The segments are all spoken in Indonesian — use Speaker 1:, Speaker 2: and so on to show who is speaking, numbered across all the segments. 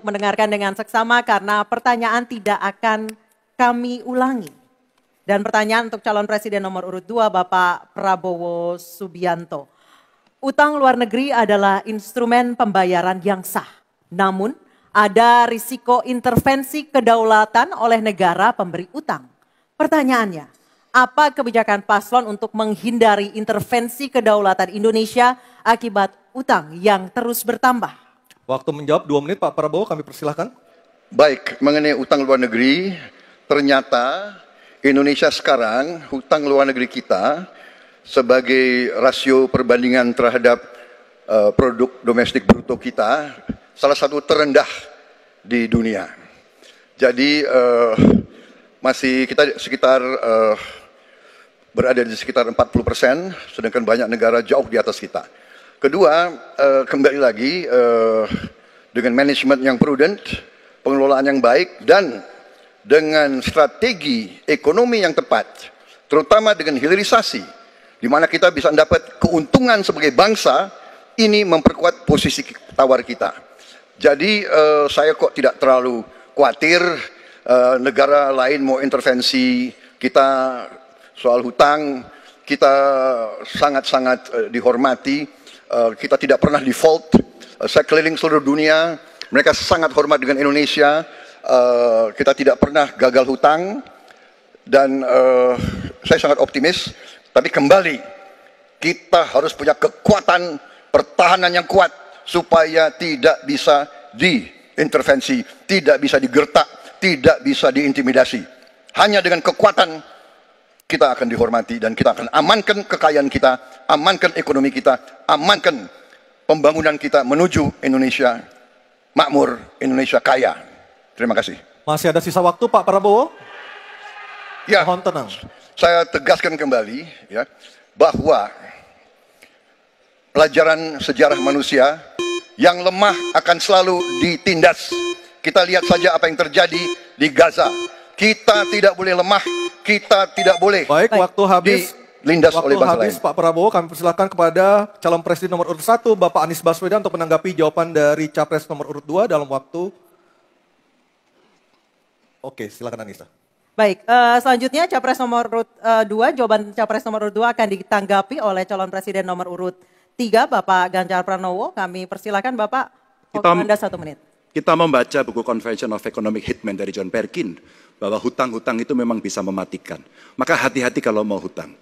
Speaker 1: mendengarkan dengan seksama karena pertanyaan tidak akan kami ulangi. Dan pertanyaan untuk calon presiden nomor urut 2 Bapak Prabowo Subianto. Utang luar negeri adalah instrumen pembayaran yang sah. Namun ada risiko intervensi kedaulatan oleh negara pemberi utang. Pertanyaannya, apa kebijakan paslon untuk menghindari intervensi kedaulatan Indonesia akibat utang yang terus bertambah?
Speaker 2: Waktu menjawab 2 menit Pak Prabowo, kami persilahkan.
Speaker 3: Baik, mengenai utang luar negeri, ternyata Indonesia sekarang, hutang luar negeri kita sebagai rasio perbandingan terhadap produk domestik bruto kita, salah satu terendah di dunia. Jadi masih kita sekitar berada di sekitar 40%, sedangkan banyak negara jauh di atas kita. Kedua, kembali lagi dengan manajemen yang prudent, pengelolaan yang baik, dan dengan strategi ekonomi yang tepat, terutama dengan hilirisasi, di mana kita bisa mendapat keuntungan sebagai bangsa, ini memperkuat posisi tawar kita. Jadi saya kok tidak terlalu khawatir negara lain mau intervensi kita soal hutang. Kita sangat-sangat dihormati, kita tidak pernah default. Saya keliling seluruh dunia, mereka sangat hormat dengan Indonesia. Kita tidak pernah gagal hutang, dan saya sangat optimis. Tapi kembali, kita harus punya kekuatan pertahanan yang kuat supaya tidak bisa diintervensi, tidak bisa digertak, tidak bisa diintimidasi. Hanya dengan kekuatan kita akan dihormati dan kita akan amankan kekayaan kita, amankan ekonomi kita, amankan pembangunan kita menuju Indonesia makmur, Indonesia kaya. Terima kasih.
Speaker 2: Masih ada sisa waktu Pak Prabowo?
Speaker 3: Ya,
Speaker 2: mohon tenang.
Speaker 3: Saya tegaskan kembali ya, bahwa pelajaran sejarah manusia yang lemah akan selalu ditindas. Kita lihat saja apa yang terjadi di Gaza. Kita tidak boleh lemah, kita tidak boleh
Speaker 2: waktu habis.
Speaker 3: Dilindas oleh bangsa lain.
Speaker 2: Pak Prabowo, kami persilakan kepada calon presiden nomor urut 1 Bapak Anies Baswedan untuk menanggapi jawaban dari capres nomor urut 2 dalam waktu. Oke, silakan Anissa.
Speaker 1: Baik, selanjutnya capres nomor urut 2, jawaban capres nomor urut 2 akan ditanggapi oleh calon presiden nomor urut 3 Bapak Ganjar Pranowo. Kami persilakan Bapak, waktu Anda 1 menit.
Speaker 4: Kita membaca buku Convention of Economic Hitman dari John Perkin, bahwa hutang-hutang itu memang bisa mematikan. Maka hati-hati kalau mau hutang.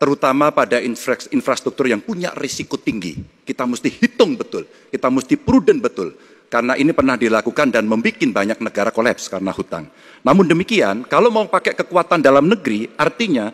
Speaker 4: Terutama pada infrastruktur yang punya risiko tinggi. Kita mesti hitung betul, kita mesti prudent betul. Karena ini pernah dilakukan dan membuat banyak negara kolaps karena hutang. Namun demikian, kalau mau pakai kekuatan dalam negeri, artinya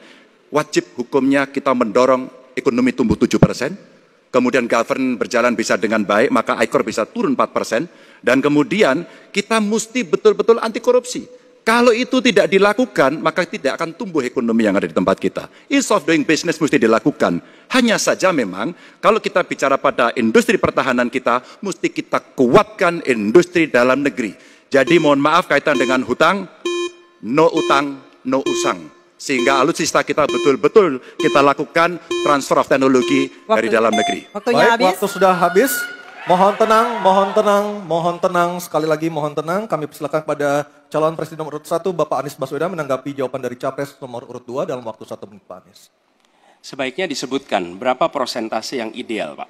Speaker 4: wajib hukumnya kita mendorong ekonomi tumbuh 7%, kemudian govern berjalan bisa dengan baik, maka ICOR bisa turun 4%, dan kemudian kita mesti betul-betul anti korupsi. Kalau itu tidak dilakukan, maka tidak akan tumbuh ekonomi yang ada di tempat kita. Ease of doing business mesti dilakukan. Hanya saja memang, kalau kita bicara pada industri pertahanan kita, mesti kita kuatkan industri dalam negeri. Jadi mohon maaf kaitan dengan hutang, no utang, no usang. Sehingga alutsista kita betul-betul kita lakukan transfer of teknologi dari dalam negeri.
Speaker 2: Baik, waktu sudah habis. Mohon tenang, mohon tenang, mohon tenang. Sekali lagi mohon tenang. Kami persilakan pada calon presiden nomor urut 1 Bapak Anies Baswedan menanggapi jawaban dari capres nomor urut 2 dalam waktu 1 menit Pak Anies.
Speaker 5: Sebaiknya disebutkan berapa persentase yang ideal Pak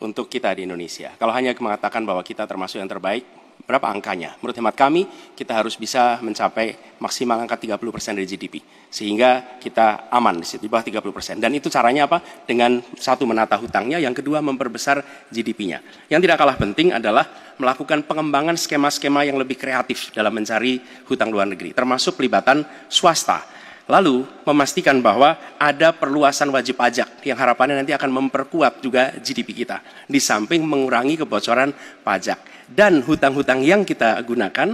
Speaker 5: untuk kita di Indonesia. Kalau hanya mengatakan bahwa kita termasuk yang terbaik, berapa angkanya? Menurut hemat kami, kita harus bisa mencapai maksimal angka 30% dari GDP. Sehingga kita aman di situ, di bawah 30%. Dan itu caranya apa? Dengan satu, menata hutangnya, yang kedua memperbesar GDP-nya. Yang tidak kalah penting adalah melakukan pengembangan skema-skema yang lebih kreatif dalam mencari hutang luar negeri, termasuk pelibatan swasta. Lalu memastikan bahwa ada perluasan wajib pajak yang harapannya nanti akan memperkuat juga GDP kita. Di samping mengurangi kebocoran pajak. Dan hutang-hutang yang kita gunakan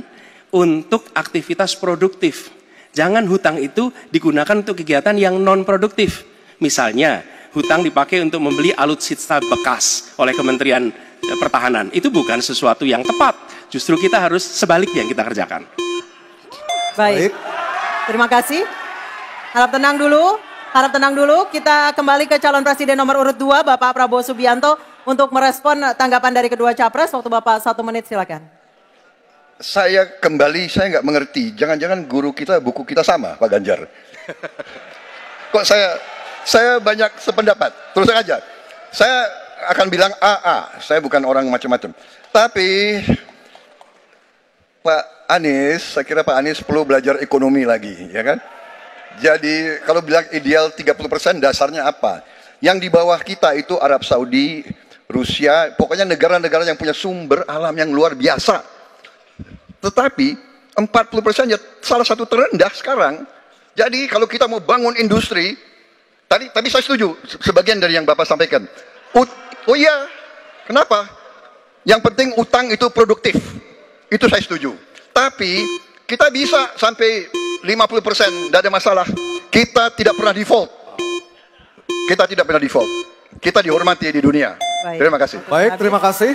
Speaker 5: untuk aktivitas produktif. Jangan hutang itu digunakan untuk kegiatan yang non-produktif. Misalnya, hutang dipakai untuk membeli alutsista bekas oleh Kementerian Pertahanan. Itu bukan sesuatu yang tepat. Justru kita harus sebaliknya yang kita kerjakan.
Speaker 1: Baik, terima kasih. Harap tenang dulu. Kita kembali ke calon presiden nomor urut 2, Bapak Prabowo Subianto, untuk merespon tanggapan dari kedua capres. Waktu Bapak 1 menit, silakan.
Speaker 3: saya nggak mengerti. Jangan-jangan guru kita, buku kita sama, Pak Ganjar. Kok saya banyak sependapat. Terus aja. Saya akan bilang AA. Saya bukan orang macam-macam. Tapi Pak Anies, saya kira Pak Anies perlu belajar ekonomi lagi, ya kan? Jadi kalau bilang ideal 30%, dasarnya apa? Yang di bawah kita itu Arab Saudi, Rusia, pokoknya negara-negara yang punya sumber alam yang luar biasa. Tetapi 40% ya salah satu terendah sekarang. Jadi kalau kita mau bangun industri, tadi saya setuju sebagian dari yang Bapak sampaikan. Oh iya, kenapa? Yang penting utang itu produktif. Itu saya setuju. Tapi kita bisa sampai 50%, tidak ada masalah. Kita tidak pernah default. Kita tidak pernah default. Kita dihormati di dunia.
Speaker 1: Baik.
Speaker 3: Terima kasih.
Speaker 2: Baik, terima kasih.